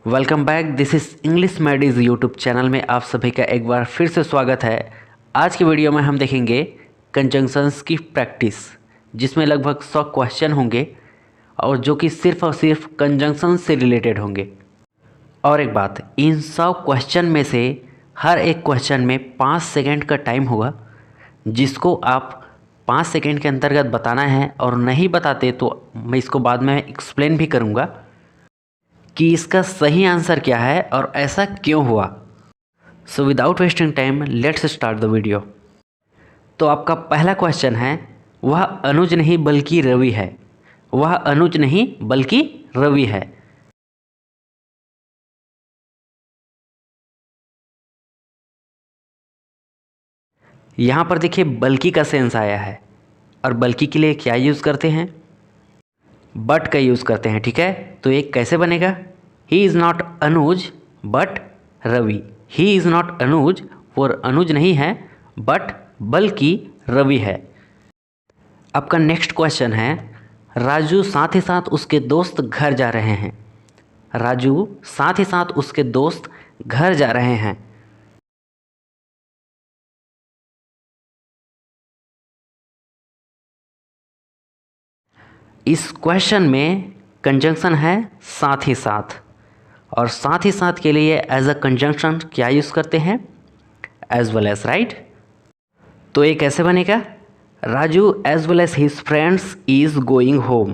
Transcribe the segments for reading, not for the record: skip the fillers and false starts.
Welcome back. This is English Maddie's YouTube channel में आप सभी का एक बार फिर से स्वागत है। आज की वीडियो में हम देखेंगे कंजंक्शंस की प्रैक्टिस, जिसमें लगभग 100 क्वेश्चन होंगे और जो कि सिर्फ और सिर्फ कंजंक्शन से रिलेटेड होंगे। और एक बात, इन 100 क्वेश्चन में से हर एक क्वेश्चन में 5 सेकेंड का टाइम होगा, जिसको आप 5 सेकेंड के अंतर्गत बताना है। और नहीं बताते तो मैं इसको बाद में एक्सप्लेन भी करूँगा कि इसका सही आंसर क्या है और ऐसा क्यों हुआ। So without wasting time let's start the video. तो आपका पहला क्वेश्चन है, वह अनुज नहीं बल्कि रवि है। वह अनुज नहीं बल्कि रवि है। यहाँ पर देखिए बल्कि का सेंस आया है, और बल्कि के लिए क्या यूज़ करते हैं? बट का यूज़ करते हैं। ठीक है, तो ये कैसे बनेगा? He is not Anuj but Ravi. He is not Anuj, वो अनुज नहीं है, बट बल्कि रवि है। आपका नेक्स्ट क्वेश्चन है, राजू साथ ही साथ उसके दोस्त घर जा रहे हैं। राजू साथ ही साथ उसके दोस्त घर जा रहे हैं। इस क्वेश्चन में कंजंक्शन है साथ ही साथ, और साथ ही साथ के लिए एज अ कंजंक्शन क्या यूज़ करते हैं? As well as, right. तो ये कैसे बनेगा? Raju as well as his friends is going home.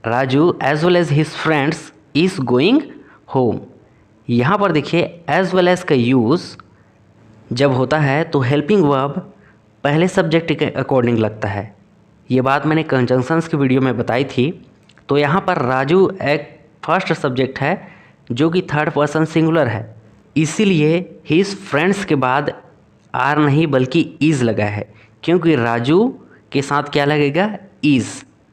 Raju as well as his friends is going home. यहाँ पर देखिए एज वेल एज का यूज़ जब होता है तो हेल्पिंग वर्ब पहले सब्जेक्ट के अकॉर्डिंग लगता है। ये बात मैंने कंजंक्शंस की वीडियो में बताई थी। तो यहाँ पर राजू एक फर्स्ट सब्जेक्ट है जो कि थर्ड पर्सन सिंगुलर है, इसीलिए हिज फ्रेंड्स के बाद आर नहीं बल्कि इज़ लगा है, क्योंकि राजू के साथ क्या लगेगा? इज़,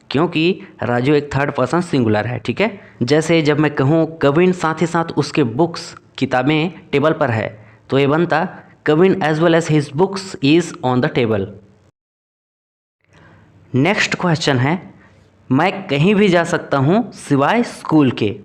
क्योंकि राजू एक थर्ड पर्सन सिंगुलर है। ठीक है, जैसे जब मैं कहूँ कविन साथ ही साथ उसके बुक्स किताबें टेबल पर है, तो ये बनता Kavin as well as his books is on the table. Next question है, मैं कहीं भी जा सकता हूँ सिवाय स्कूल के।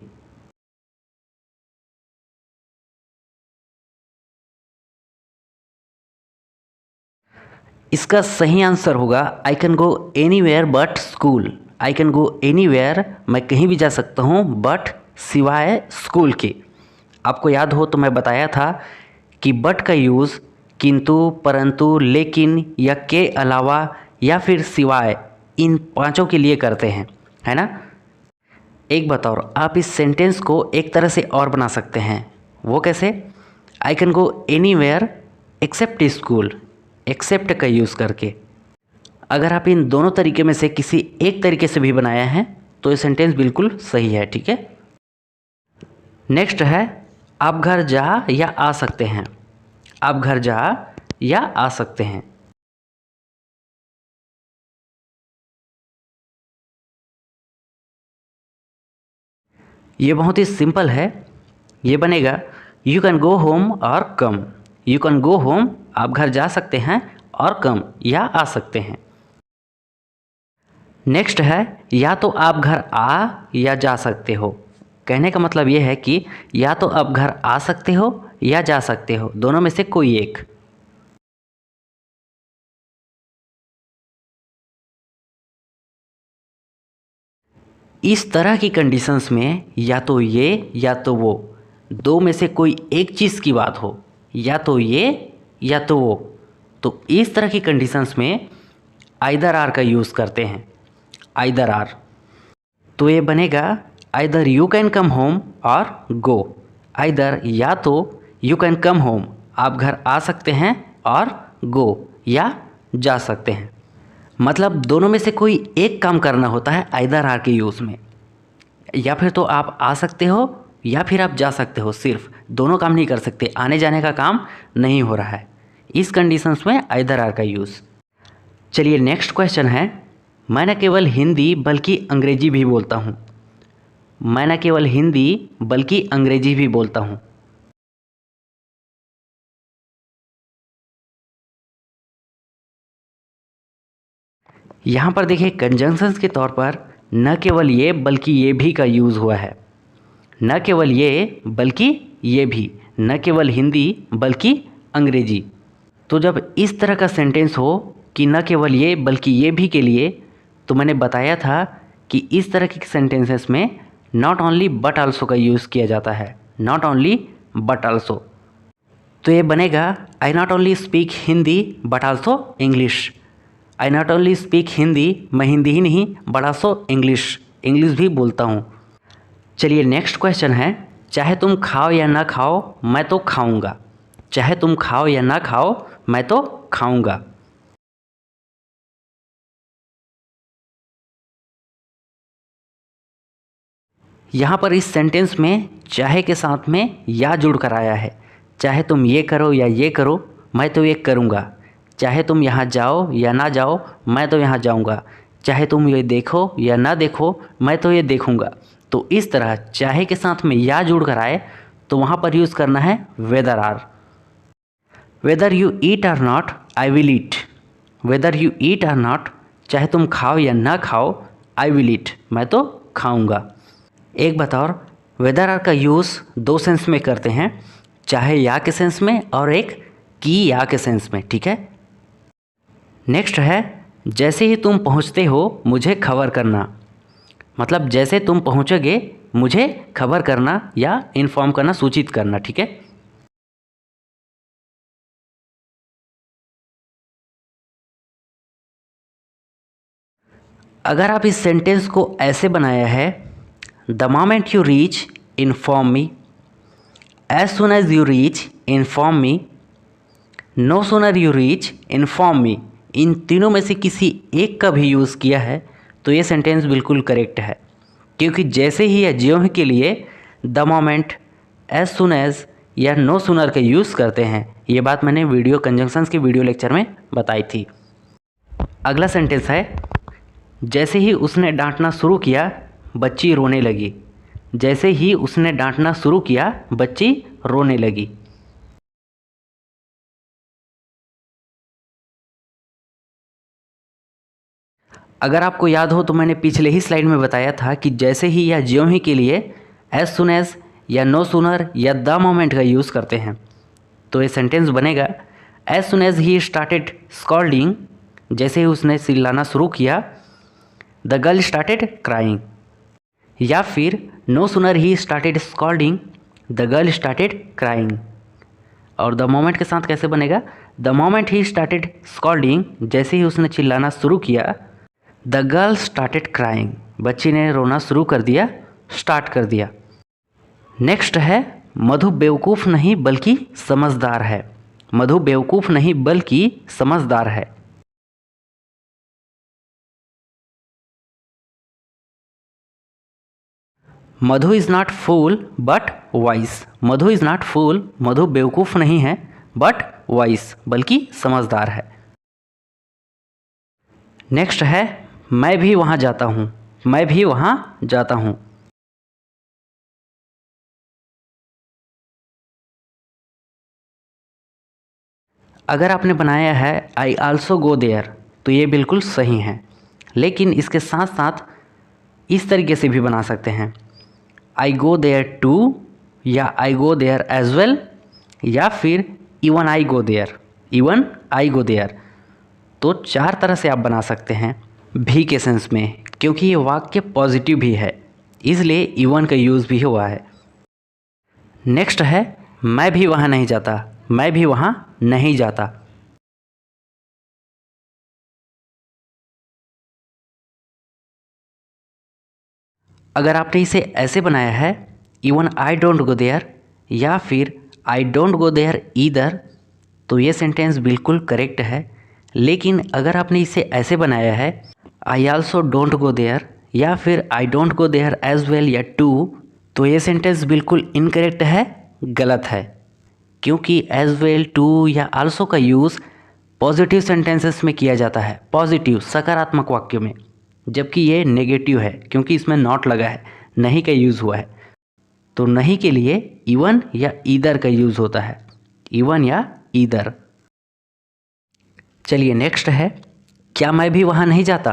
इसका सही आंसर होगा I can go anywhere but school. I can go anywhere, मैं कहीं भी जा सकता हूँ, बट सिवाय स्कूल के। आपको याद हो तो मैं बताया था कि बट का यूज़ किंतु, परंतु, लेकिन या के अलावा या फिर सिवाय, इन पांचों के लिए करते हैं, है ना। एक बात और, आप इस सेंटेंस को एक तरह से और बना सकते हैं। वो कैसे? I can go anywhere except school, except का यूज़ करके। अगर आप इन दोनों तरीके में से किसी एक तरीके से भी बनाया है तो ये सेंटेंस बिल्कुल सही है। ठीक है, नेक्स्ट है, आप घर जा या आ सकते हैं। आप घर जा या आ सकते हैं। ये बहुत ही सिंपल है। ये बनेगा यू कैन गो होम और कम। यू कैन गो होम, आप घर जा सकते हैं, और कम या आ सकते हैं। नेक्स्ट है, या तो आप घर आ या जा सकते हो। कहने का मतलब ये है कि या तो आप घर आ सकते हो या जा सकते हो, दोनों में से कोई एक। इस तरह की कंडीशंस में या तो ये या तो वो, दो में से कोई एक चीज़ की बात हो, या तो ये या तो वो, तो इस तरह की कंडीशंस में आइदर आर का यूज़ करते हैं। आइदर आर, तो ये बनेगा either you can come home और गो। आइदर या तो यू कैन कम होम, आप घर आ सकते हैं, और गो या जा सकते हैं। मतलब दोनों में से कोई एक काम करना होता है आइदर आर के यूज़ में। या फिर तो आप आ सकते हो या फिर आप जा सकते हो, सिर्फ दोनों काम नहीं कर सकते, आने जाने का काम नहीं हो रहा है। इस कंडीशंस में आइदर आर का यूज़। चलिए नेक्स्ट क्वेश्चन है, मैं न केवल हिंदी बल्कि अंग्रेजी भी बोलता हूँ। मैं न केवल हिंदी बल्कि अंग्रेजी भी बोलता हूँ। यहाँ पर देखिए कंजंक्शंस के तौर पर न केवल ये बल्कि ये भी का यूज़ हुआ है। न केवल ये बल्कि ये भी, न केवल हिंदी बल्कि अंग्रेजी। तो जब इस तरह का सेंटेंस हो कि न केवल ये बल्कि ये भी के लिए, तो मैंने बताया था कि इस तरह के सेंटेंसेस में नॉट ओनली बट आल्सो का यूज़ किया जाता है, नॉट ओनली बट आल्सो। तो ये बनेगा I not only speak Hindi but also English. I not only speak Hindi, मैं हिंदी ही नहीं बट आल्सो इंग्लिश, इंग्लिश भी बोलता हूँ। चलिए नेक्स्ट क्वेश्चन है, चाहे तुम खाओ या ना खाओ मैं तो खाऊंगा। चाहे तुम खाओ या ना खाओ मैं तो खाऊंगा। यहाँ पर इस सेंटेंस में चाहे के साथ में या जुड़ कर आया है। चाहे तुम ये करो या ये करो मैं तो ये करूँगा। चाहे तुम यहाँ जाओ या ना जाओ मैं तो यहाँ जाऊँगा। चाहे तुम ये देखो या ना देखो मैं तो ये देखूँगा। तो इस तरह चाहे के साथ में या जुड़ कर आए तो वहाँ पर यूज़ करना है whether or. Whether you eat or not I will eat. Whether you eat or not, चाहे तुम खाओ या ना खाओ आई विल ईट, मैं तो खाऊँगा। एक बात और, वेदर आर का यूज़ दो सेंस में करते हैं, चाहे या के सेंस में और एक की या के सेंस में, ठीक है। नेक्स्ट है, जैसे ही तुम पहुंचते हो मुझे खबर करना। मतलब जैसे तुम पहुंचोगे मुझे खबर करना या इन्फॉर्म करना, सूचित करना, ठीक है। अगर आप इस सेंटेंस को ऐसे बनाया है, the moment you reach inform me, as soon as you reach inform me, no sooner you reach inform me, इन तीनों में से किसी एक का भी यूज़ किया है तो ये सेंटेंस बिल्कुल करेक्ट है। क्योंकि जैसे ही या ज्यों ही के लिए the moment, as soon as या नो सूनर का यूज़ करते हैं। ये बात मैंने वीडियो कंजंक्शंस के वीडियो लेक्चर में बताई थी। अगला सेंटेंस है, जैसे ही उसने डांटना शुरू किया बच्ची रोने लगी। जैसे ही उसने डांटना शुरू किया बच्ची रोने लगी। अगर आपको याद हो तो मैंने पिछले ही स्लाइड में बताया था कि जैसे ही या ज्यों ही के लिए एज सुन एज या नो सूनर या द मोमेंट का यूज़ करते हैं। तो ये सेंटेंस बनेगा, as soon as he started scolding, जैसे ही उसने चिल्लाना शुरू किया द गर्ल स्टार्टेड क्राइंग। या फिर no sooner he started scolding the girl started crying. और द मोमेंट के साथ कैसे बनेगा, the moment he started scolding, जैसे ही उसने चिल्लाना शुरू किया द गर्ल स्टार्टेड क्राइंग, बच्ची ने रोना शुरू कर दिया, स्टार्ट कर दिया। नेक्स्ट है, मधु बेवकूफ़ नहीं बल्कि समझदार है। मधु बेवकूफ़ नहीं बल्कि समझदार है। Madhu is not fool but wise. Madhu is not fool, Madhu बेवकूफ़ नहीं है बट वाइस, बल्कि समझदार है। नेक्स्ट है, मैं भी वहाँ जाता हूँ। मैं भी वहाँ जाता हूँ। अगर आपने बनाया है आई आल्सो गो देयर तो ये बिल्कुल सही है, लेकिन इसके साथ साथ इस तरीके से भी बना सकते हैं, आई गो देयर टू या I go there as well या फिर even I go there, even I go there. तो चार तरह से आप बना सकते हैं भी के सेंस में, क्योंकि ये वाक्य पॉजिटिव भी है इसलिए इवन का यूज़ भी हुआ है। नेक्स्ट है, मैं भी वहाँ नहीं जाता। मैं भी वहाँ नहीं जाता। अगर आपने इसे ऐसे बनाया है, even I don't go there या फिर I don't go there either, तो ये सेंटेंस बिल्कुल करेक्ट है। लेकिन अगर आपने इसे ऐसे बनाया है, I also don't go there या फिर I don't go there as well या टू, तो ये सेंटेंस बिल्कुल इनकरेक्ट है, गलत है। क्योंकि एज वेल, टू या आल्सो का यूज़ पॉजिटिव सेंटेंसेस में किया जाता है, पॉजिटिव सकारात्मक वाक्य में, जबकि ये नेगेटिव है क्योंकि इसमें नॉट लगा है, नहीं का यूज़ हुआ है। तो नहीं के लिए इवन या ईदर का यूज़ होता है, इवन या ईदर। चलिए नेक्स्ट है, क्या मैं भी वहाँ नहीं जाता।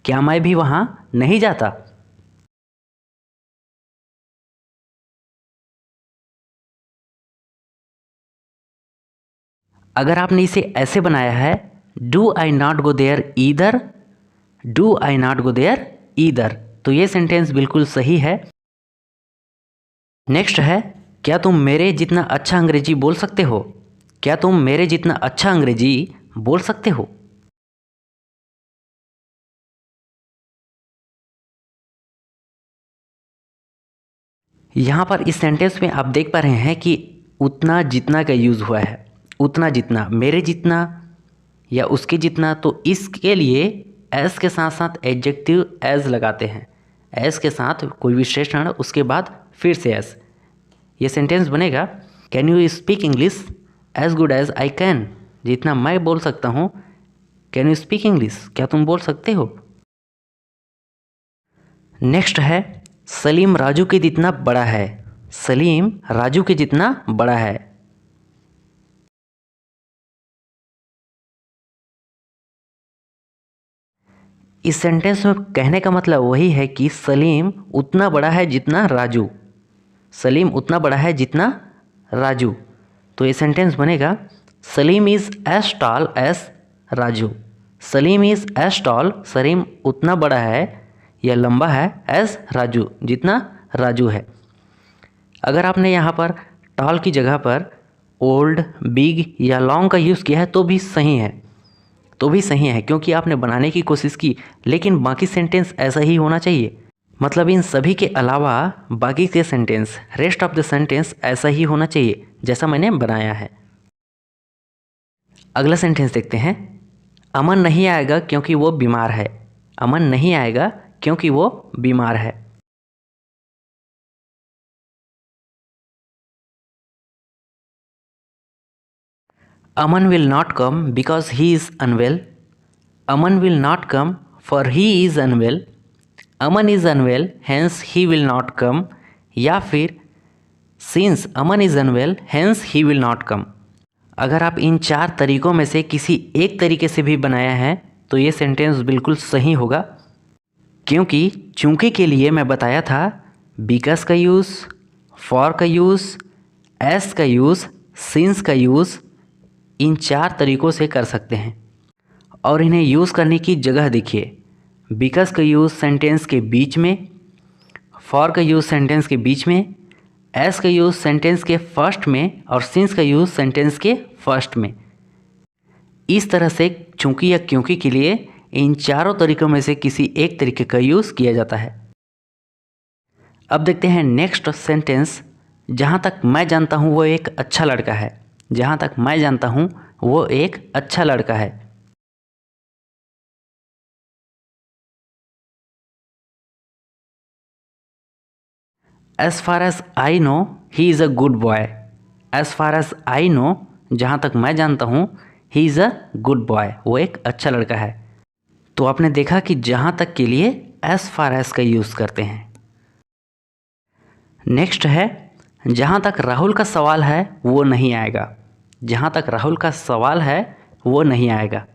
क्या मैं भी वहाँ नहीं जाता। अगर आपने इसे ऐसे बनाया है, do I not go there either, do I not go there either, तो ये सेंटेंस बिल्कुल सही है। नेक्स्ट है, क्या तुम मेरे जितना अच्छा अंग्रेजी बोल सकते हो? क्या तुम मेरे जितना अच्छा अंग्रेजी बोल सकते हो? यहाँ पर इस सेंटेंस में आप देख पा रहे हैं कि उतना जितना का यूज़ हुआ है। उतना जितना, मेरे जितना या उसके जितना, तो इसके लिए एस के साथ साथ एडजेक्टिव एज लगाते हैं। एस के साथ कोई विशेषण, उसके बाद फिर से एस। ये सेंटेंस बनेगा, can you speak English as good as I can, जितना मैं बोल सकता हूँ। कैन यू स्पीक इंग्लिश, क्या तुम बोल सकते हो? नेक्स्ट है, सलीम राजू के जितना बड़ा है। सलीम राजू के जितना बड़ा है। इस सेंटेंस में कहने का मतलब वही है कि सलीम उतना बड़ा है जितना राजू। सलीम उतना बड़ा है जितना राजू। तो ये सेंटेंस बनेगा, Salim is as tall as Raju. Salim is as tall, Salim उतना बड़ा है या लंबा है, एज राजू, जितना राजू है। अगर आपने यहाँ पर टॉल की जगह पर ओल्ड, बिग या लॉन्ग का यूज़ किया है तो भी सही है, तो भी सही है, क्योंकि आपने बनाने की कोशिश की, लेकिन बाकी सेंटेंस ऐसा ही होना चाहिए। मतलब इन सभी के अलावा बाकी के sentence, rest of the sentence ऐसा ही होना चाहिए जैसा मैंने बनाया है। अगला सेंटेंस देखते हैं, अमन नहीं आएगा क्योंकि वो बीमार है। अमन नहीं आएगा क्योंकि वो बीमार है। Aman will not come because he is unwell. Aman will not come for he is unwell. Aman is unwell hence he will not come, या फिर since Aman is unwell hence he will not come. अगर आप इन चार तरीकों में से किसी एक तरीके से भी बनाया है तो ये सेंटेंस बिल्कुल सही होगा, क्योंकि चूंकि के लिए मैं बताया था बिकॉज का यूज़, फॉर का यूज़, एस का यूज़, सिंस का यूज़ इन चार तरीकों से कर सकते हैं। और इन्हें यूज़ करने की जगह देखिए, बिकॉज का यूज़ सेंटेंस के बीच में, फॉर का यूज़ सेंटेंस के बीच में, एस का यूज़ सेंटेंस के फर्स्ट में, और सिंस का यूज़ सेंटेंस के फर्स्ट में। इस तरह से चूंकि या क्योंकि के लिए इन चारों तरीकों में से किसी एक तरीके का यूज़ किया जाता है। अब देखते हैं नेक्स्ट सेंटेंस, जहाँ तक मैं जानता हूँ वो एक अच्छा लड़का है। जहाँ तक मैं जानता हूँ वो एक अच्छा लड़का है। As far as I know he is a good boy. As far as I know, जहाँ तक मैं जानता हूँ, he is a good boy, वो एक अच्छा लड़का है। तो आपने देखा कि जहाँ तक के लिए एज फार एज का यूज़ करते हैं। नेक्स्ट है, जहाँ तक राहुल का सवाल है वो नहीं आएगा। जहाँ तक राहुल का सवाल है वो नहीं आएगा।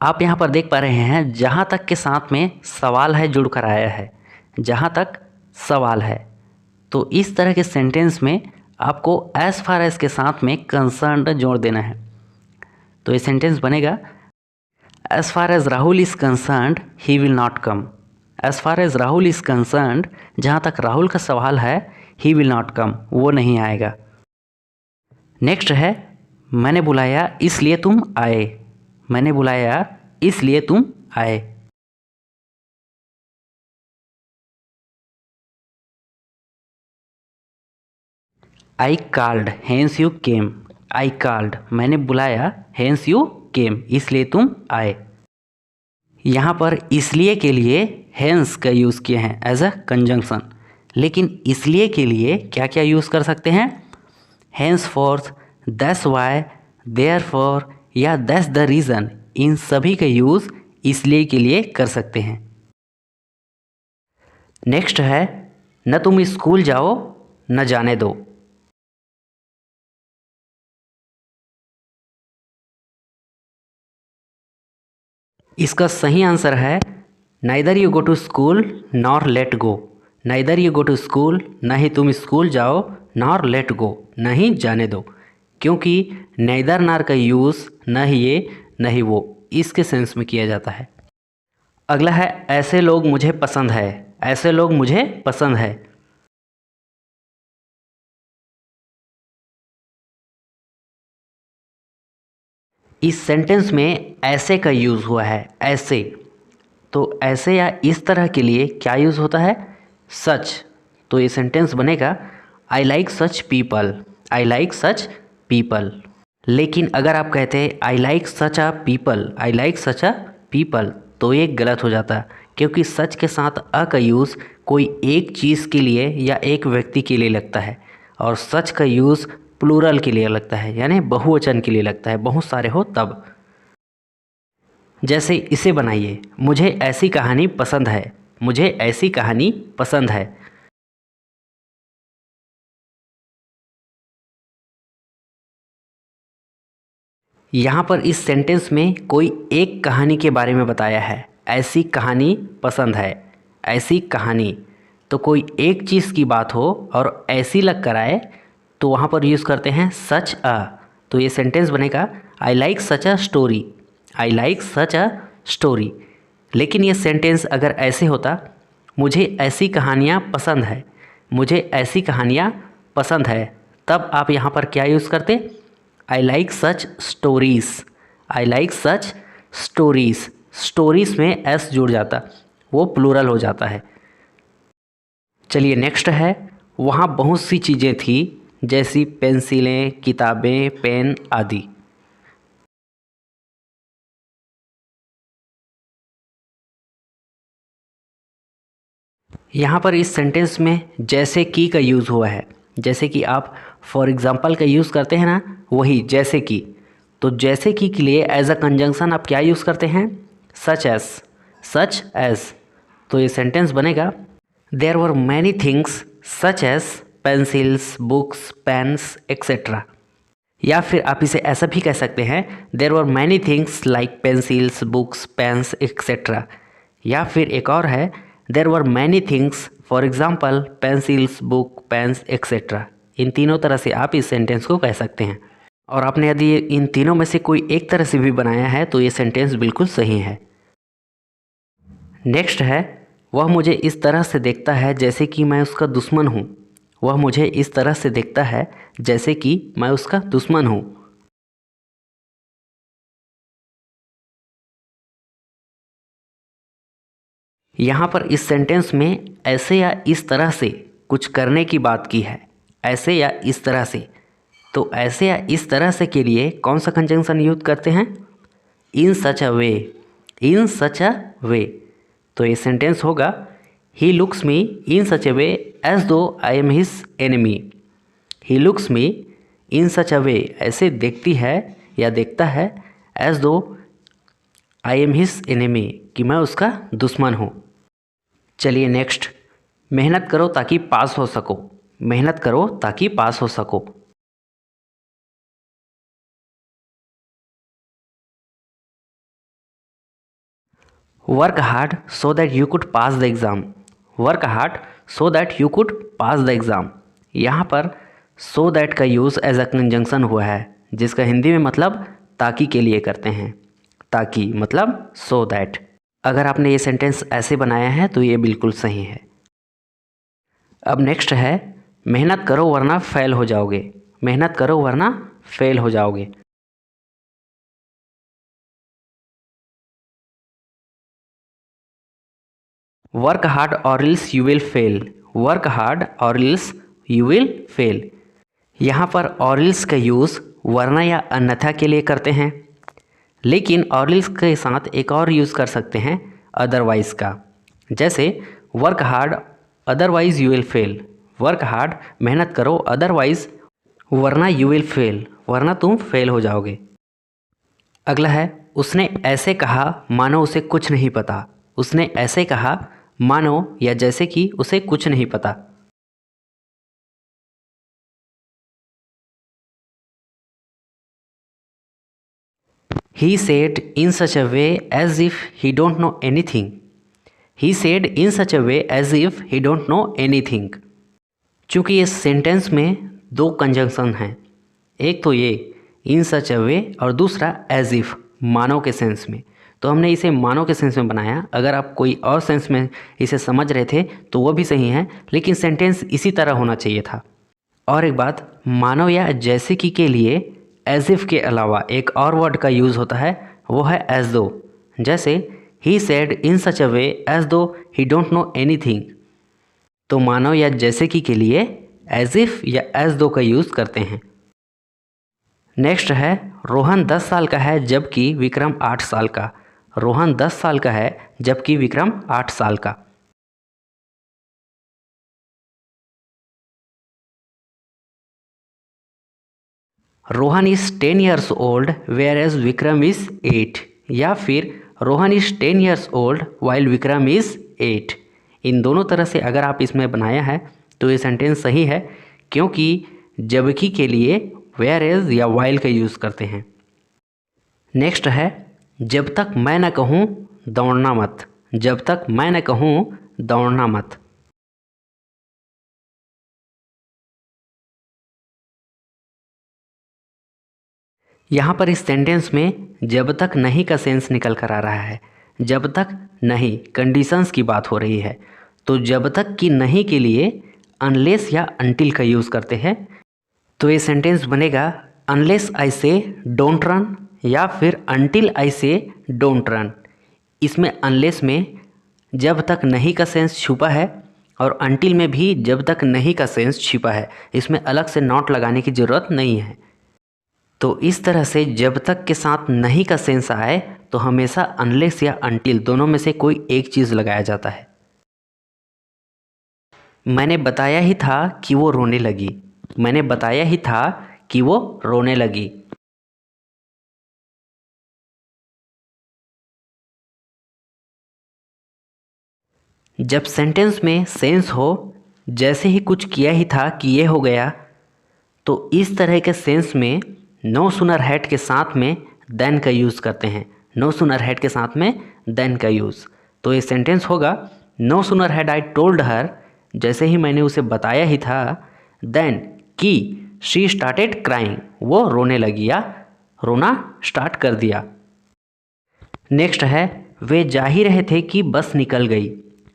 आप यहाँ पर देख पा रहे हैं, जहाँ तक के साथ में सवाल है जुड़ कर आया है। जहाँ तक सवाल है, तो इस तरह के सेंटेंस में आपको एज फार एज के साथ में कंसर्न्ड जोड़ देना है। तो ये सेंटेंस बनेगा, as far as Rahul is concerned he will not come. As far as Rahul is concerned, जहाँ तक राहुल का सवाल है, ही विल नॉट कम, वो नहीं आएगा। नेक्स्ट है, मैंने बुलाया इसलिए तुम आए। मैंने बुलाया इसलिए तुम आए। I called hence you came. I called, मैंने बुलाया, हेंस यू केम, इसलिए तुम आए। यहाँ पर इसलिए के लिए हेंस का यूज़ किए हैं एज अ कंजंक्शन, लेकिन इसलिए के लिए क्या क्या यूज़ कर सकते हैं? Henceforth, that's why, therefore या दैट्स द रीज़न, इन सभी का यूज़ इसलिए के लिए कर सकते हैं। नेक्स्ट है, न तुम स्कूल जाओ न जाने दो। इसका सही आंसर है, neither you go to school nor let go. Neither you go to school, ना ही तुम स्कूल जाओ, नॉर लेट गो, नहीं जाने दो। क्योंकि नाइदर नार का यूज़ न ही ये न ही वो इसके सेंस में किया जाता है। अगला है ऐसे लोग मुझे पसंद है। ऐसे लोग मुझे पसंद है। इस सेंटेंस में ऐसे का यूज़ हुआ है, ऐसे। तो ऐसे या इस तरह के लिए क्या यूज़ होता है? सच। तो ये सेंटेंस बनेगा I like such people. I like such people. लेकिन अगर आप कहते हैं I like such a people, I like such a people, तो ये गलत हो जाता, क्योंकि सच के साथ अ का यूज़ कोई एक चीज़ के लिए या एक व्यक्ति के लिए लगता है, और सच का यूज़ प्लूरल के लिए लगता है, यानी बहुवचन के लिए लगता है, बहुत सारे हो तब। जैसे इसे बनाइए, मुझे ऐसी कहानी पसंद है। मुझे ऐसी कहानी पसंद है। यहाँ पर इस सेंटेंस में कोई एक कहानी के बारे में बताया है, ऐसी कहानी पसंद है। ऐसी कहानी, तो कोई एक चीज़ की बात हो और ऐसी लग कर आए तो वहाँ पर यूज़ करते हैं सच अ। तो ये सेंटेंस बनेगा I like such a story. I like such a story. लेकिन ये सेंटेंस अगर ऐसे होता, मुझे ऐसी कहानियाँ पसंद है, मुझे ऐसी कहानियाँ पसंद है, तब आप यहाँ पर क्या यूज़ करते? I like such stories. I like such stories. Stories में एस जुड़ जाता, वो प्लूरल हो जाता है। चलिए नेक्स्ट है, वहाँ बहुत सी चीज़ें थी, जैसी पेंसिलें, किताबें, पेन आदि। यहाँ पर इस सेंटेंस में जैसे कि का यूज़ हुआ है। जैसे कि आप फॉर एग्ज़ाम्पल का यूज़ करते हैं ना, वही जैसे कि। तो जैसे कि के लिए एज अ कंजंक्शन आप क्या यूज़ करते हैं? Such as. Such as. तो ये सेंटेंस बनेगा there were many things such as pencils, books, pens etcetera. या फिर आप इसे ऐसा भी कह सकते हैं there were many things like pencils, books, pens etcetera. या फिर एक और है there were many things for example pencils, book, pens etcetera. इन तीनों तरह से आप इस सेंटेंस को कह सकते हैं। और आपने यदि इन तीनों में से कोई एक तरह से भी बनाया है तो ये सेंटेंस बिल्कुल सही है। नेक्स्ट है, वह मुझे इस तरह से देखता है जैसे कि मैं उसका दुश्मन हूँ। वह मुझे इस तरह से देखता है जैसे कि मैं उसका दुश्मन हूँ। यहाँ पर इस सेंटेंस में ऐसे या इस तरह से कुछ करने की बात की है, ऐसे या इस तरह से। तो ऐसे या इस तरह से के लिए कौन सा कंजंक्शन यूज करते हैं? इन such a way. In such a वे। तो ये सेंटेंस होगा ही looks me in such a way as though I am his enemy. He looks me in such a way, ऐसे देखती है या देखता है, as though I am his enemy, कि मैं उसका दुश्मन हूँ। चलिए नेक्स्ट, मेहनत करो ताकि पास हो सको। मेहनत करो ताकि पास हो सको। Work hard so that you could pass the exam. Work hard so that you could pass the exam. यहाँ पर सो दैट का यूज़ एज अ कंजंक्शन हुआ है, जिसका हिंदी में मतलब ताकि के लिए करते हैं। ताकि मतलब सो दैट। अगर आपने ये सेंटेंस ऐसे बनाया है तो ये बिल्कुल सही है। अब नेक्स्ट है, मेहनत करो वरना फेल हो जाओगे। मेहनत करो वरना फेल हो जाओगे। वर्क हार्ड और else you will fail. Work hard और एल्स यू विल फेल। यहाँ पर और एल्स का यूज़ वरना या अन्यथा के लिए करते हैं, लेकिन और एल्स के साथ एक और यूज़ कर सकते हैं अदरवाइज़ का। जैसे work hard otherwise you will fail. Work hard मेहनत करो, अदरवाइज़ वरना यू विल फेल, वरना तुम फेल हो जाओगे। अगला है, उसने ऐसे कहा मानो उसे कुछ नहीं पता। उसने ऐसे कहा मानो या जैसे कि उसे कुछ नहीं पता। He said in such a way as if he don't know anything. He said in such a way as if he don't know anything. चूँकि इस सेंटेंस में दो कंजंक्शन हैं, एक तो ये इन सच अ वे और दूसरा एज इफ, मानो के सेंस में। तो हमने इसे मानो के सेंस में बनाया। अगर आप कोई और सेंस में इसे समझ रहे थे तो वो भी सही है, लेकिन सेंटेंस इसी तरह होना चाहिए था। और एक बात, मानो या जैसे कि के लिए एज इफ के अलावा एक और वर्ड का यूज़ होता है, वो है एज दो। जैसे ही said in such a way as दो ही डोंट नो एनीथिंग। तो मानो या जैसे कि के लिए एज इफ या एज दो का यूज़ करते हैं। नेक्स्ट है रोहन 10 साल का है जबकि विक्रम 8 साल का। रोहन 10 साल का है जबकि विक्रम 8 साल का। Rohan is 10 years old whereas Vikram is 8, या फिर Rohan is 10 years old while Vikram is 8। इन दोनों तरह से अगर आप इसमें बनाया है तो ये सेंटेंस सही है, क्योंकि जबकि के लिए वेयर एज या वाइल का यूज़ करते हैं। नेक्स्ट है जब तक मैं न कहूँ दौड़ना मत। जब तक मैं न कहूँ दौड़ना मत। यहाँ पर इस सेंटेंस में जब तक नहीं का सेंस निकल कर आ रहा है। जब तक नहीं कंडीशंस की बात हो रही है, तो जब तक कि नहीं के लिए अनलेस या अनटिल का यूज़ करते हैं। तो ये सेंटेंस बनेगा अनलेस आई से डोंट रन, या फिर अनटिल आई से डोंट रन। इसमें अनलेस में जब तक नहीं का सेंस छुपा है और अनटिल में भी जब तक नहीं का सेंस छिपा है। इसमें अलग से नॉट लगाने की ज़रूरत नहीं है। तो इस तरह से जब तक के साथ नहीं का सेंस आए तो हमेशा अनलेस या अनटिल दोनों में से कोई एक चीज़ लगाया जाता है। मैंने बताया ही था कि वो रोने लगी। मैंने बताया ही था कि वो रोने लगी। जब सेंटेंस में सेंस हो जैसे ही कुछ किया ही था कि ये हो गया, तो इस तरह के सेंस में नो सूनर हैड के साथ में देन का यूज़ करते हैं। नो सूनर हैड के साथ में देन का यूज़। तो ये सेंटेंस होगा no sooner had I told her, जैसे ही मैंने उसे बताया ही था, देन कि शी स्टार्टेड क्राइंग, वो रोने लगी या रोना स्टार्ट कर दिया। नेक्स्ट है वे जा ही रहे थे कि बस निकल गई।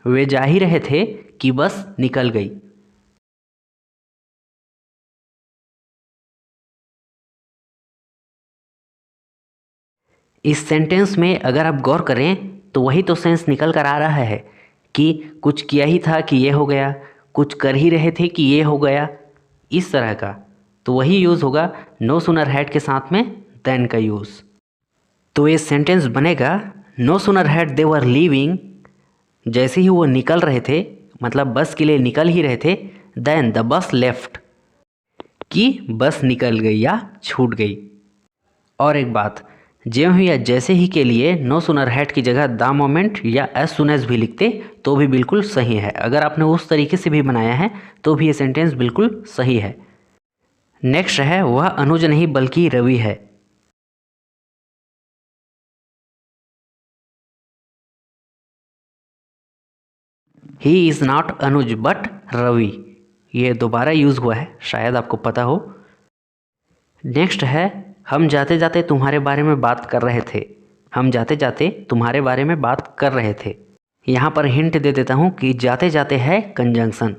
वे जा ही रहे थे कि बस निकल गई। इस सेंटेंस में अगर आप गौर करें तो वही तो सेंस निकल कर आ रहा है कि कुछ किया ही था कि ये हो गया, कुछ कर ही रहे थे कि ये हो गया, इस तरह का। तो वही यूज़ होगा नो सूनर हैड के साथ में देन का यूज़। तो ये सेंटेंस बनेगा no sooner had they were leaving, जैसे ही वो निकल रहे थे, मतलब बस के लिए निकल ही रहे थे, देन द बस लेफ्ट, कि बस निकल गई या छूट गई। और एक बात, ज्यों ही या जैसे ही के लिए नो सूनर हैड की जगह द मोमेंट या एज सुन एज भी लिखते तो भी बिल्कुल सही है। अगर आपने उस तरीके से भी बनाया है तो भी ये सेंटेंस बिल्कुल सही है। नेक्स्ट है वह अनुज नहीं बल्कि रवि है। He is not Anuj but Ravi. ये दोबारा यूज़ हुआ है, शायद आपको पता हो। नेक्स्ट है हम जाते जाते तुम्हारे बारे में बात कर रहे थे। हम जाते जाते तुम्हारे बारे में बात कर रहे थे। यहाँ पर हिंट दे देता हूँ कि जाते जाते है conjunction.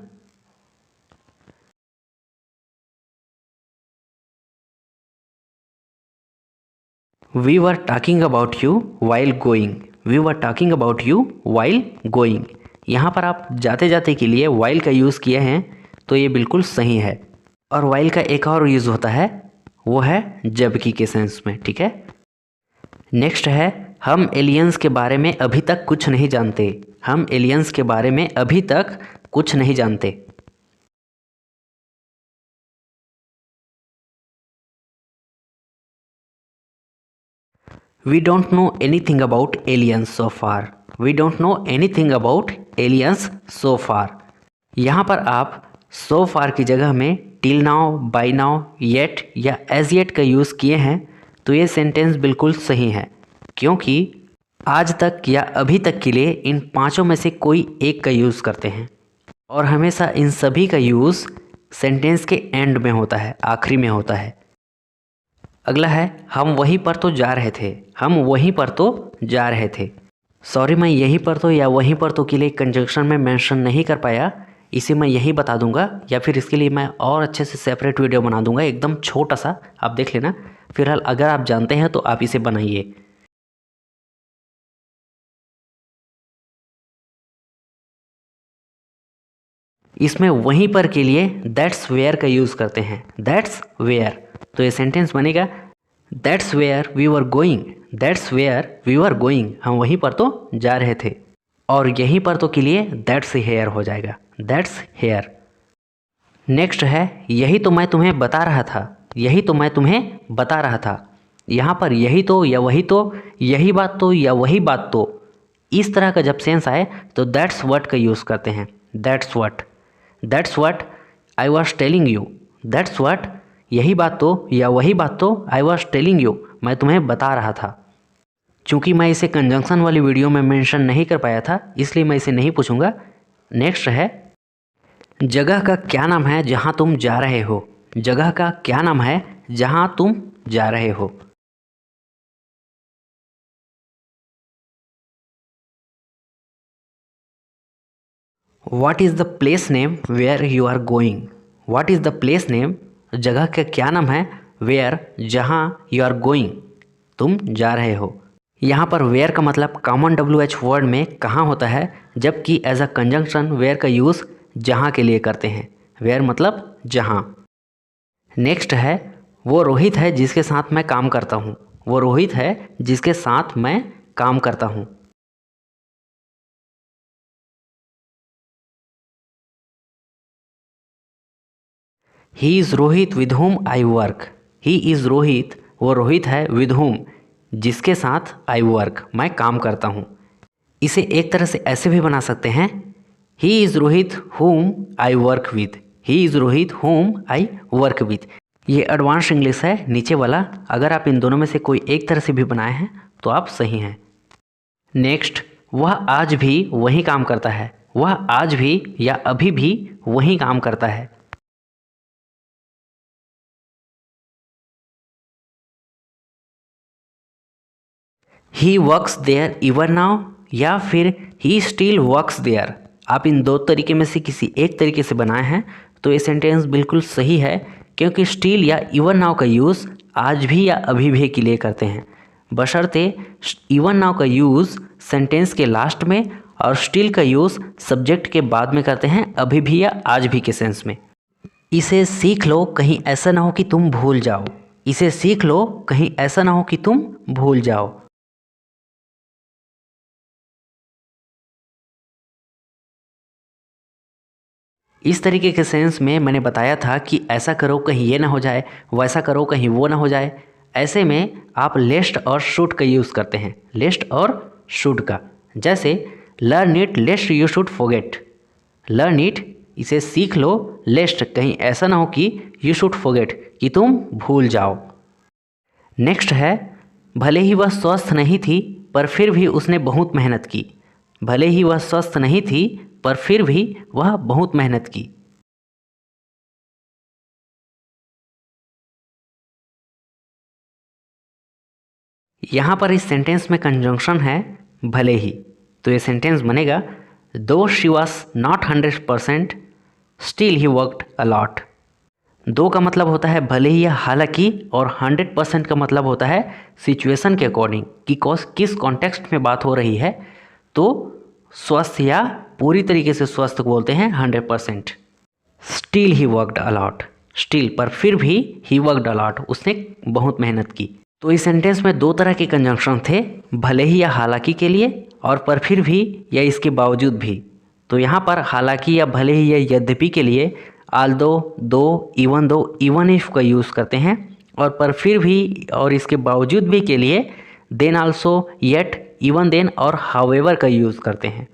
We were talking about you while going. We were talking about you while going. यहाँ पर आप जाते जाते के लिए वाइल का यूज़ किए हैं, तो ये बिल्कुल सही है। और वाइल का एक और यूज़ होता है, वो है जबकि के सेंस में, ठीक है। नेक्स्ट है हम एलियंस के बारे में अभी तक कुछ नहीं जानते। हम एलियंस के बारे में अभी तक कुछ नहीं जानते। We don't know anything about aliens so far. We don't know anything about aliens so far. यहाँ पर आप सो फार की जगह में till now, by now, yet या एज येट का यूज़ किए हैं, तो ये सेंटेंस बिल्कुल सही है, क्योंकि आज तक या अभी तक के लिए इन पांचों में से कोई एक का यूज़ करते हैं और हमेशा इन सभी का यूज़ सेंटेंस के एंड में होता है, आखिरी में होता है। अगला है हम वहीं पर तो जा रहे थे। हम वहीं पर तो जा रहे थे। सॉरी, मैं यहीं पर तो या वहीं पर तो के लिए कंजंक्शन में मेंशन नहीं कर पाया, इसे मैं यही बता दूंगा, या फिर इसके लिए मैं और अच्छे से सेपरेट वीडियो बना दूंगा, एकदम छोटा सा, आप देख लेना। फिलहाल अगर आप जानते हैं तो आप इसे बनाइए। इसमें वहीं पर के लिए दैट्स वेयर का यूज़ करते हैं, दैट्स वेयर। तो ये सेंटेंस बनेगा that's where we were going. That's where we were going, हम वहीं पर तो जा रहे थे। और यहीं पर तो के लिए दैट्स हेयर हो जाएगा, दैट्स हेयर। नेक्स्ट है यही तो मैं तुम्हें बता रहा था। यही तो मैं तुम्हें बता रहा था। यहाँ पर यही तो या वही तो, यही बात तो या वही बात तो, इस तरह का जब सेंस आए तो दैट्स व्हाट का यूज़ करते हैं। That's what, that's what I was telling you. That's what, यही बात तो या वही बात तो, आई वॉज टेलिंग यू, मैं तुम्हें बता रहा था। चूँकि मैं इसे कंजंक्शन वाली वीडियो में मेंशन नहीं कर पाया था, इसलिए मैं इसे नहीं पूछूंगा। नेक्स्ट है जगह का क्या नाम है जहाँ तुम जा रहे हो। जगह का क्या नाम है जहाँ तुम जा रहे हो। What is the place name where you are going? What is the place name? जगह का क्या नाम है where, जहाँ you are going, तुम जा रहे हो। यहाँ पर where का मतलब कॉमन WH वर्ड में कहाँ होता है, जबकि एज अ कंजंक्शन where का यूज़ जहाँ के लिए करते हैं। where मतलब जहाँ। नेक्स्ट है वो रोहित है जिसके साथ मैं काम करता हूँ। वो रोहित है जिसके साथ मैं काम करता हूँ। He is Rohit with home I work. He is Rohit, वो रोहित है, विद होम, जिसके साथ आई वर्क, मैं काम करता हूँ। इसे एक तरह से ऐसे भी बना सकते हैं he is Rohit home I work with. He is Rohit home I work with. ये एडवांस इंग्लिश है नीचे वाला। अगर आप इन दोनों में से कोई एक तरह से भी बनाए हैं तो आप सही हैं। नेक्स्ट, वह आज भी वही काम करता है। वह आज भी या अभी भी वही काम करता है। He works there even now या फिर ही स्टिल वर्क्स देयर। आप इन दो तरीके में से किसी एक तरीके से बनाए हैं तो ये सेंटेंस बिल्कुल सही है, क्योंकि स्टिल या इवन नाउ का यूज़ आज भी या अभी भी के लिए करते हैं, बशर्ते इवन नाउ का यूज़ सेंटेंस के लास्ट में और स्टिल का यूज़ सब्जेक्ट के बाद में करते हैं, अभी भी या आज भी के सेंस में। इसे सीख लो कहीं ऐसा ना हो कि तुम भूल जाओ। इसे सीख लो कहीं ऐसा ना हो कि तुम भूल जाओ। इस तरीके के सेंस में मैंने बताया था कि ऐसा करो कहीं ये ना हो जाए, वैसा करो कहीं वो ना हो जाए। ऐसे में आप लेस्ट और शुड का यूज़ करते हैं, लेस्ट और शुड का। जैसे learn it लेस्ट you should forget. Learn it, इसे सीख लो, लेस्ट कहीं ऐसा ना हो कि यू शुड फॉरगेट, कि तुम भूल जाओ। नेक्स्ट है भले ही वह स्वस्थ नहीं थी पर फिर भी उसने बहुत मेहनत की। भले ही वह स्वस्थ नहीं थी पर फिर भी वह बहुत मेहनत की। यहाँ पर इस सेंटेंस में कंजंक्शन है भले ही, तो ये सेंटेंस बनेगा though she was not 100% still he worked a lot. Though का मतलब होता है भले ही या हालांकि, और 100% का मतलब होता है सिचुएशन के अकॉर्डिंग कि किस कॉन्टेक्स्ट में बात हो रही है। तो स्वस्थ या पूरी तरीके से स्वस्थ बोलते हैं 100%। Still he worked a lot, still पर फिर भी ही वर्कड अलॉट, उसने बहुत मेहनत की। तो इस सेंटेंस में दो तरह के कंजंक्शन थे, भले ही या हालांकि के लिए और पर फिर भी या इसके बावजूद भी। तो यहाँ पर हालांकि या भले ही या यद्यपि के लिए आल्दो, दो, इवन इफ का यूज़ करते हैं, और पर फिर भी और इसके बावजूद भी के लिए then also, yet, even then और हाउएवर का यूज़ करते हैं।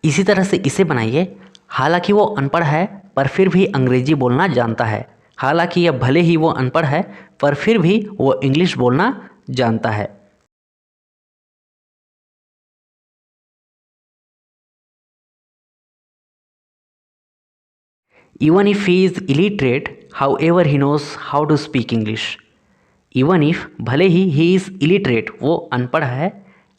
इसी तरह से इसे बनाइए हालांकि वो अनपढ़ है पर फिर भी अंग्रेजी बोलना जानता है। हालांकि या भले ही वो अनपढ़ है पर फिर भी वो इंग्लिश बोलना जानता है। Even if he is illiterate however he knows how to speak English. Even if भले ही इज़ इलिटरेट वो अनपढ़ है,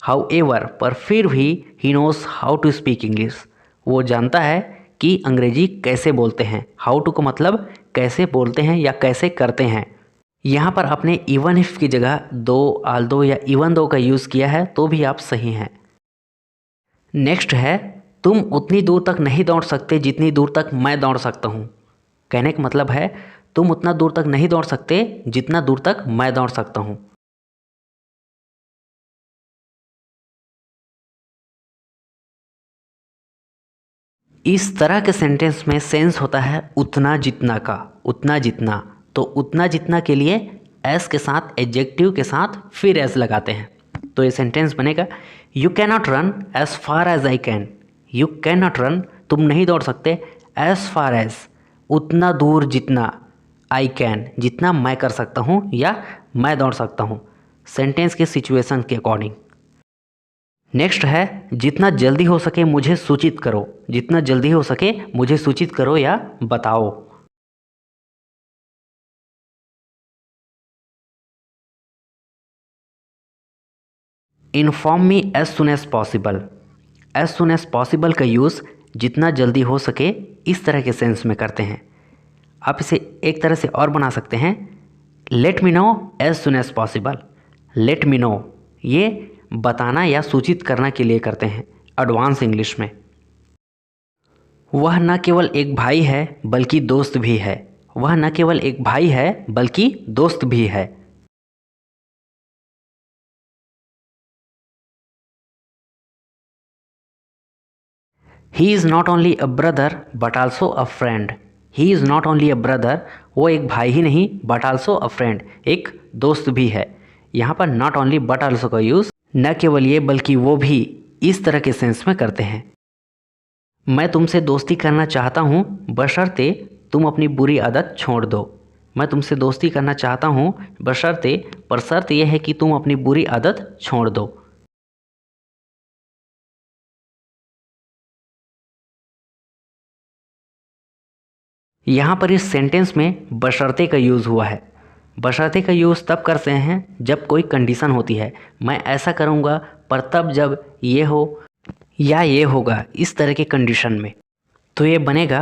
हाउ एवर पर फिर भी he knows how to speak English वो जानता है कि अंग्रेजी कैसे बोलते हैं। हाउ टू का मतलब कैसे बोलते हैं या कैसे करते हैं। यहाँ पर आपने इवन इफ की जगह दो, आल्दो या इवन दो का यूज़ किया है तो भी आप सही हैं। नेक्स्ट है तुम उतनी दूर तक नहीं दौड़ सकते जितनी दूर तक मैं दौड़ सकता हूँ। कहने का मतलब है तुम उतना दूर तक नहीं दौड़ सकते जितना दूर तक मैं दौड़ सकता हूँ। इस तरह के सेंटेंस में सेंस होता है उतना जितना का, उतना जितना। तो उतना जितना के लिए एस के साथ एडजेक्टिव के साथ फिर एस लगाते हैं। तो ये सेंटेंस बनेगा you can not run as far as I can. You can not run तुम नहीं दौड़ सकते, एज फार एज उतना दूर जितना, आई कैन जितना मैं कर सकता हूँ या मैं दौड़ सकता हूँ, सेंटेंस के सिचुएशन के अकॉर्डिंग। नेक्स्ट है जितना जल्दी हो सके मुझे सूचित करो। जितना जल्दी हो सके मुझे सूचित करो या बताओ। Inform me as soon as possible. As soon as possible का यूज़ जितना जल्दी हो सके इस तरह के सेंस में करते हैं। आप इसे एक तरह से और बना सकते हैं, let me know as soon as possible. Let me know ये बताना या सूचित करना के लिए करते हैं एडवांस इंग्लिश में। वह न केवल एक भाई है बल्कि दोस्त भी है। वह न केवल एक भाई है बल्कि दोस्त भी है। He is not only a brother but also a friend. He is not only a brother वो एक भाई ही नहीं बट आल्सो अ फ्रेंड एक दोस्त भी है। यहाँ पर नॉट ओनली बट आल्सो का यूज़ न केवल ये बल्कि वो भी इस तरह के सेंस में करते हैं। मैं तुमसे दोस्ती करना चाहता हूँ बशर्ते तुम अपनी बुरी आदत छोड़ दो। मैं तुमसे दोस्ती करना चाहता हूँ बशर्ते, पर शर्त यह है कि तुम अपनी बुरी आदत छोड़ दो। यहाँ पर इस सेंटेंस में बशर्ते का यूज़ हुआ है। बशर्ते का यूज़ तब करते हैं जब कोई कंडीशन होती है, मैं ऐसा करूँगा पर तब जब ये हो या ये होगा, इस तरह के कंडीशन में। तो ये बनेगा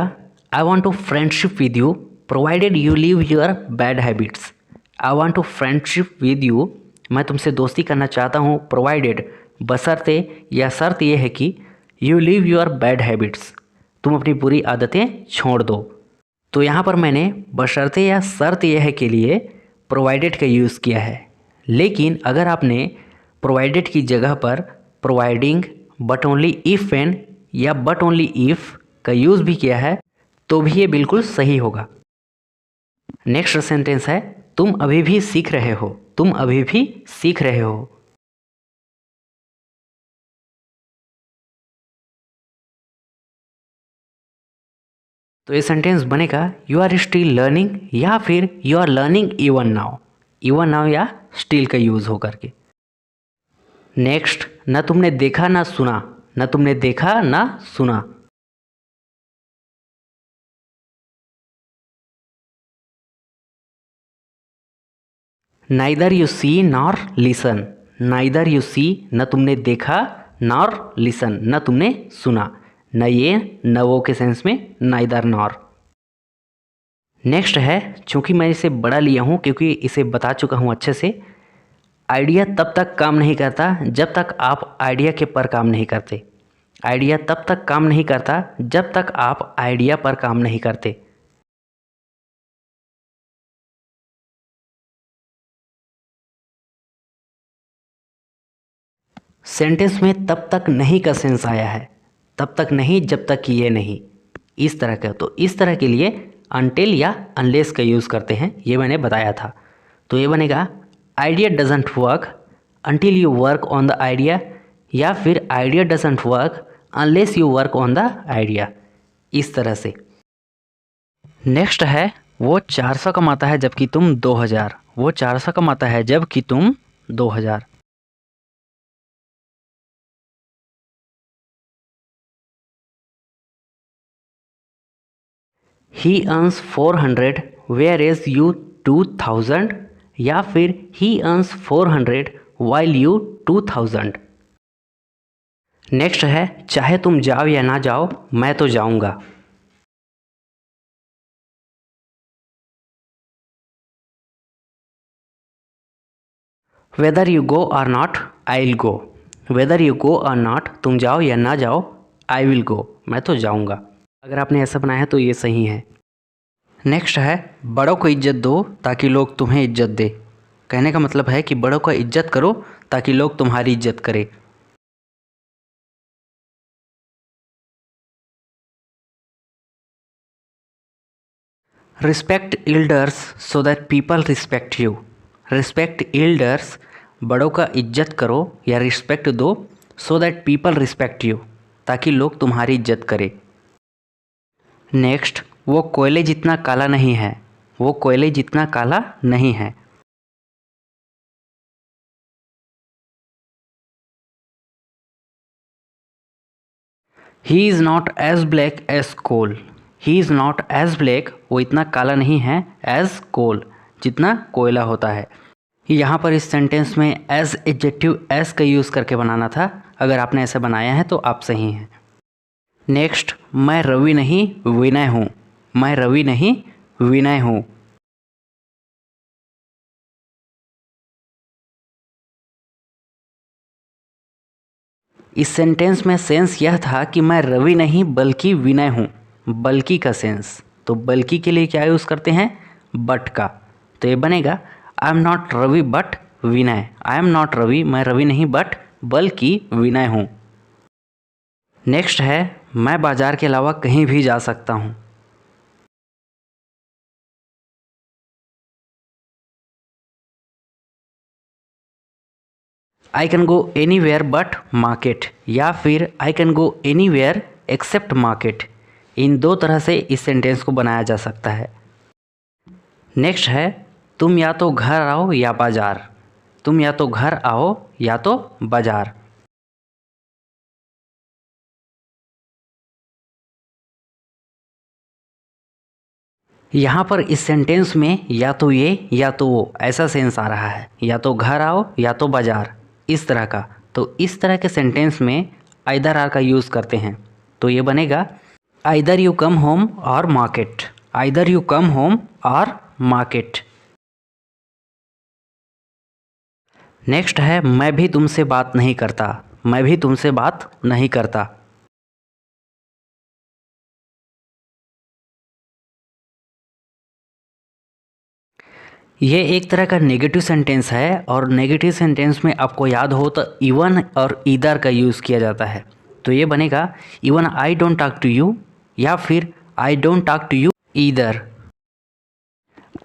I want to friendship with you provided you leave your bad habits. I want to friendship with you मैं तुमसे दोस्ती करना चाहता हूँ प्रोवाइडेड बशर्ते या शर्त यह है कि you leave your bad habits तुम अपनी बुरी आदतें छोड़ दो। तो यहाँ पर मैंने बशर्ते या शर्त यह है के लिए प्रोवाइडेड का यूज़ किया है, लेकिन अगर आपने प्रोवाइडेड की जगह पर प्रोवाइडिंग बट ओनली इफ़ एन या बट ओनली इफ़ का यूज़ भी किया है तो भी ये बिल्कुल सही होगा। नेक्स्ट सेंटेंस है तुम अभी भी सीख रहे हो। तुम अभी भी सीख रहे हो। तो ये सेंटेंस बनेगा यू आर स्टिल लर्निंग या फिर you are learning even now. Even now या स्टिल का यूज़ हो करके। नेक्स्ट न तुमने देखा ना सुना। न तुमने देखा ना सुना। Neither you see nor listen. Neither you see न तुमने देखा नॉर लिसन न तुमने सुना। न ये न वो के सेंस में नाइदर नॉर। नेक्स्ट है चूँकि मैं इसे बड़ा लिया हूँ क्योंकि इसे बता चुका हूँ अच्छे से। आइडिया तब तक काम नहीं करता जब तक आप आइडिया के पर काम नहीं करते। आइडिया तब तक काम नहीं करता जब तक आप आइडिया पर काम नहीं करते। सेंटेंस में तब तक नहीं का सेंस आया है। तब तक नहीं जब तक कि ये नहीं, इस तरह का। तो इस तरह के लिए अनटिल या अनलेस का यूज़ करते हैं, ये मैंने बताया था। तो ये बनेगा idea doesn't work until you work on the idea या फिर idea doesn't work unless you work on the idea, इस तरह से। नेक्स्ट है वो 400 कमाता है जबकि तुम 2000। वो 400 कमाता है जबकि तुम 2000। He earns 400 whereas you 2000, या फिर he earns 400 while you 2000। Next है चाहे तुम जाओ या ना जाओ मैं तो जाऊंगा। वेदर यू गो और not I will go. Whether you go और नॉट, तुम जाओ या ना जाओ, आई विल गो, मैं तो जाऊंगा। अगर आपने ऐसा बनाया है तो ये सही है। नेक्स्ट है बड़ों को इज्जत दो ताकि लोग तुम्हें इज्जत दे। कहने का मतलब है कि बड़ों का इज्जत करो ताकि लोग तुम्हारी इज्जत करें। Respect elders so that people respect you. Respect elders, बड़ों का इज्जत करो या रिस्पेक्ट दो, so that people respect you, ताकि लोग तुम्हारी इज्जत करें। नेक्स्ट, वो कोयले जितना काला नहीं है। वो कोयले जितना काला नहीं है। He is not as black as coal. He is not as black, वो इतना काला नहीं है, एज कोल, जितना कोयला होता है। यहाँ पर इस सेंटेंस में एज एडजेक्टिव एज का यूज़ करके बनाना था। अगर आपने ऐसे बनाया है तो आप सही हैं। नेक्स्ट, मैं रवि नहीं विनय हूँ। मैं रवि नहीं विनय हूँ। इस सेंटेंस में सेंस यह था कि मैं रवि नहीं बल्कि विनय हूँ। बल्कि का सेंस, तो बल्कि के लिए क्या यूज़ करते हैं, बट का। तो ये बनेगा I am not Ravi but Vinay. I am not Ravi, मैं रवि नहीं बट बल्कि विनय हूँ। नेक्स्ट है मैं बाजार के अलावा कहीं भी जा सकता हूँ। I can go anywhere but market, या फिर I can go anywhere except market. इन दो तरह से इस सेंटेंस को बनाया जा सकता है। नेक्स्ट है तुम या तो घर आओ या बाजार। तुम या तो घर आओ या तो बाजार। यहाँ पर इस सेंटेंस में या तो ये या तो वो ऐसा सेंस आ रहा है, या तो घर आओ या तो बाजार, इस तरह का। तो इस तरह के सेंटेंस में आइदर आर का यूज़ करते हैं। तो ये बनेगा आइदर यू कम होम और market. Either you come home और मार्केट। नेक्स्ट है मैं भी तुमसे बात नहीं करता। मैं भी तुमसे बात नहीं करता। ये एक तरह का नेगेटिव सेंटेंस है, और नेगेटिव सेंटेंस में आपको याद हो तो इवन और ईदर का यूज़ किया जाता है। तो ये बनेगा even I don't talk to you, या फिर I don't talk to you either.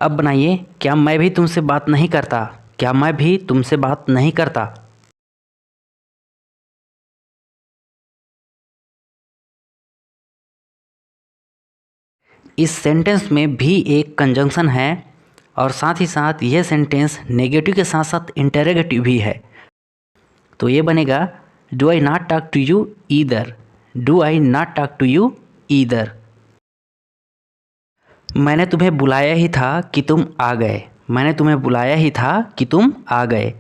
अब बनाइए क्या मैं भी तुमसे बात नहीं करता। क्या मैं भी तुमसे बात नहीं करता। इस सेंटेंस में भी एक कंजंक्शन है, और साथ ही साथ यह सेंटेंस नेगेटिव के साथ साथ इंटरोगेटिव भी है। तो ये बनेगा do I not talk to you either. Do I not talk to you either. मैंने तुम्हें बुलाया ही था कि तुम आ गए। मैंने तुम्हें बुलाया ही था कि तुम आ गए।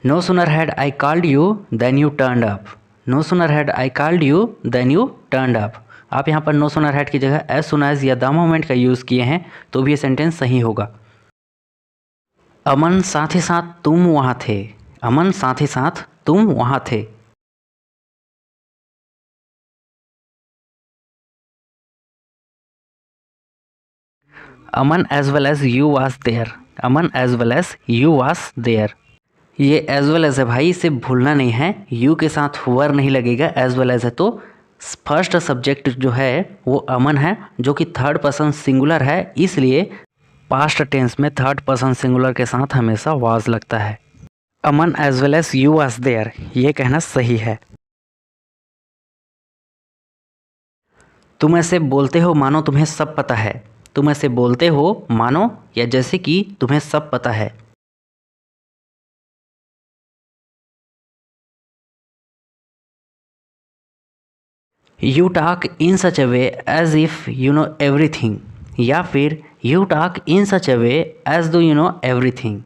No sooner had I called you then you turned up. No sooner had I called you then you turned up. आप यहाँ पर नो सूनर हैड की जगह एज सुन एज या द मोमेंट का यूज़ किए हैं, तो भी ये सेंटेंस सही होगा। अमन साथ ही साथ तुम वहाँ थे। अमन साथ ही साथ तुम वहाँ थे। Aman as well as you was there. Aman as well as you was there. ये एज वेल एज है भाई, इसे भूलना नहीं है। यू के साथ वर नहीं लगेगा, एज वेल एज है। तो फर्स्ट सब्जेक्ट जो है वो अमन है, जो कि थर्ड पर्सन सिंगुलर है, इसलिए पास्ट टेंस में थर्ड पर्सन सिंगुलर के साथ हमेशा वाज लगता है। Aman as well as you was there, ये कहना सही है। तुम ऐसे बोलते हो मानो तुम्हें सब पता है। तुम ऐसे बोलते हो मानो या जैसे कि तुम्हें सब पता है। You talk in such a way as if you know everything, या फिर you talk in such a way as though you know everything.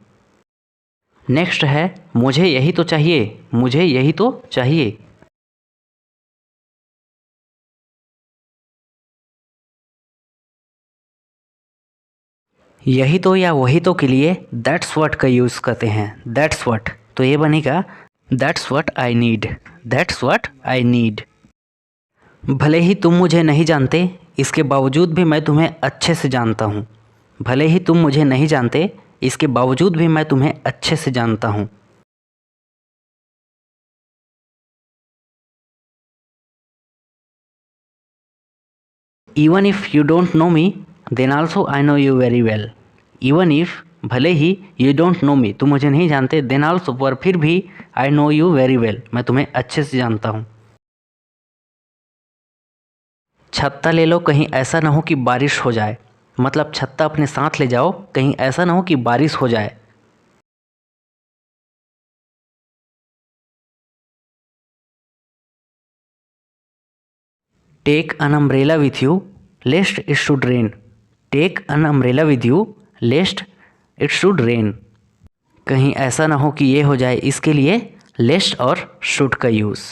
Next है मुझे यही तो चाहिए, मुझे यही तो चाहिए। यही तो या वही तो के लिए दैट्स व्हाट का यूज़ करते हैं। दैट्स व्हाट, तो ये बनेगा that's what I need, that's what I need. भले ही तुम मुझे नहीं जानते, इसके बावजूद भी मैं तुम्हें अच्छे से जानता हूँ। भले ही तुम मुझे नहीं जानते, इसके बावजूद भी मैं तुम्हें अच्छे से जानता हूँ। Even if you don't know me then also I know you very well. Even if, भले ही, यू डोंट नो मी, तुम मुझे नहीं जानते, देन आल्सो, पर फिर भी, I know you very well, मैं तुम्हें अच्छे से जानता हूँ। छत्ता ले लो कहीं ऐसा ना हो कि बारिश हो जाए, मतलब छत्ता अपने साथ ले जाओ कहीं ऐसा ना हो कि बारिश हो जाए। Take an umbrella with you lest it should rain. Take an umbrella with you lest it should rain. कहीं ऐसा ना हो कि ये हो जाए, इसके लिए लेस्ट और शुड का यूज़।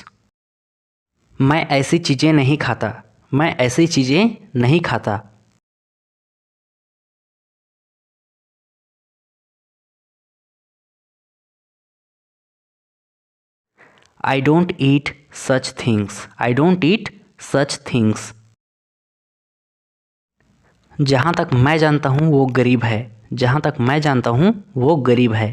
मैं ऐसी चीज़ें नहीं खाता, मैं ऐसी चीज़ें नहीं खाता। I don't eat such things, I don't eat such things. जहाँ तक मैं जानता हूँ वो गरीब है, जहाँ तक मैं जानता हूँ वो गरीब है।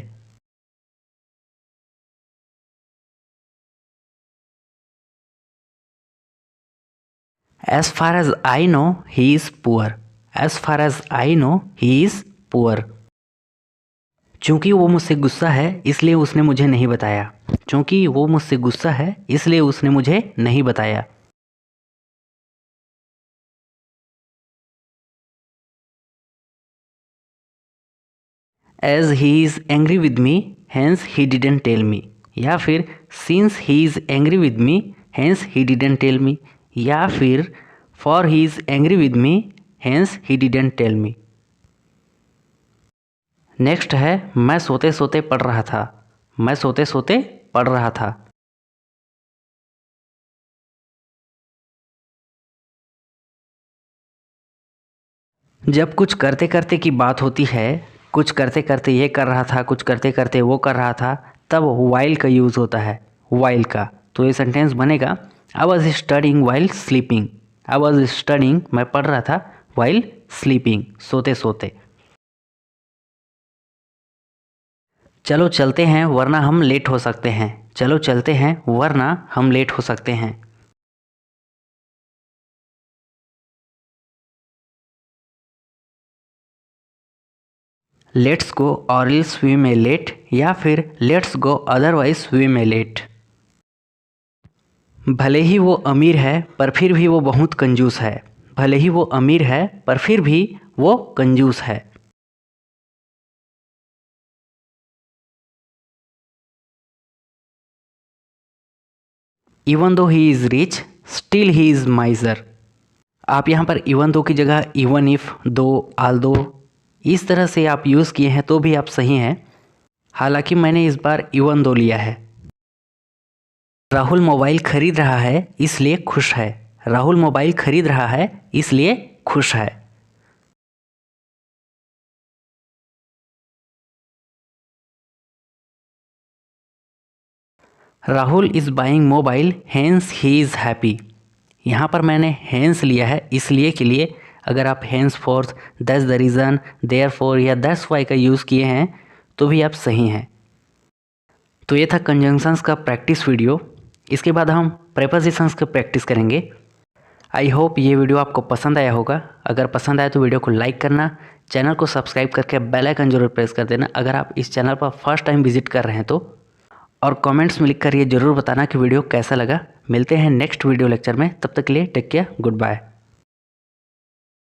As far as I know he is poor, as far as I know he is poor. चूँकि वो मुझसे गुस्सा है इसलिए उसने मुझे नहीं बताया, चूँकि वो मुझसे गुस्सा है इसलिए उसने मुझे नहीं बताया। As he is angry with me hence he didn't tell me, या फिर since he is angry with me hence he didn't tell me, या फिर for he is angry with me hence he didn't tell me. Next है मैं सोते सोते पढ़ रहा था, मैं सोते सोते पढ़ रहा था। जब कुछ करते करते की बात होती है, कुछ करते करते ये कर रहा था, कुछ करते करते वो कर रहा था, तब वाइल का यूज़ होता है, वाइल का। तो ये सेंटेंस बनेगा I was studying while sleeping. I was studying, मैं पढ़ रहा था, वाइल स्लीपिंग, सोते सोते। चलो चलते हैं वरना हम लेट हो सकते हैं, चलो चलते हैं वरना हम लेट हो सकते हैं। लेट्स गो और एल्स वी मे लेट, या फिर let's go otherwise we may late. भले ही वो अमीर है पर फिर भी वो बहुत कंजूस है, भले ही वो अमीर है पर फिर भी वो कंजूस है। Even though he is rich still he is माइजर। आप यहाँ पर इवन दो की जगह इवन इफ़, दो, आल दो इस तरह से आप यूज़ किए हैं तो भी आप सही हैं। हालांकि मैंने इस बार इवन दो लिया है। राहुल मोबाइल खरीद रहा है इसलिए खुश है, राहुल मोबाइल खरीद रहा है इसलिए खुश है। Rahul is buying mobile hence he is happy. यहाँ पर मैंने हैंस लिया है इसलिए के लिए, अगर आप henceforth, that's the reason, therefore या दैट्स वाई का यूज़ किए हैं तो भी आप सही हैं। तो ये था कंजंक्शंस का प्रैक्टिस वीडियो। इसके बाद हम प्रेपोजिशंस का प्रैक्टिस करेंगे। आई होप ये वीडियो आपको पसंद आया होगा। अगर पसंद आया तो वीडियो को लाइक करना, चैनल को सब्सक्राइब करके बेल आइकन जरूर प्रेस कर देना अगर आप इस चैनल पर फर्स्ट टाइम विजिट कर रहे हैं तो, और कमेंट्स में लिखकर ये ज़रूर बताना कि वीडियो कैसा लगा। मिलते हैं नेक्स्ट वीडियो लेक्चर में, तब तक के लिए टेक केयर, गुड बाय।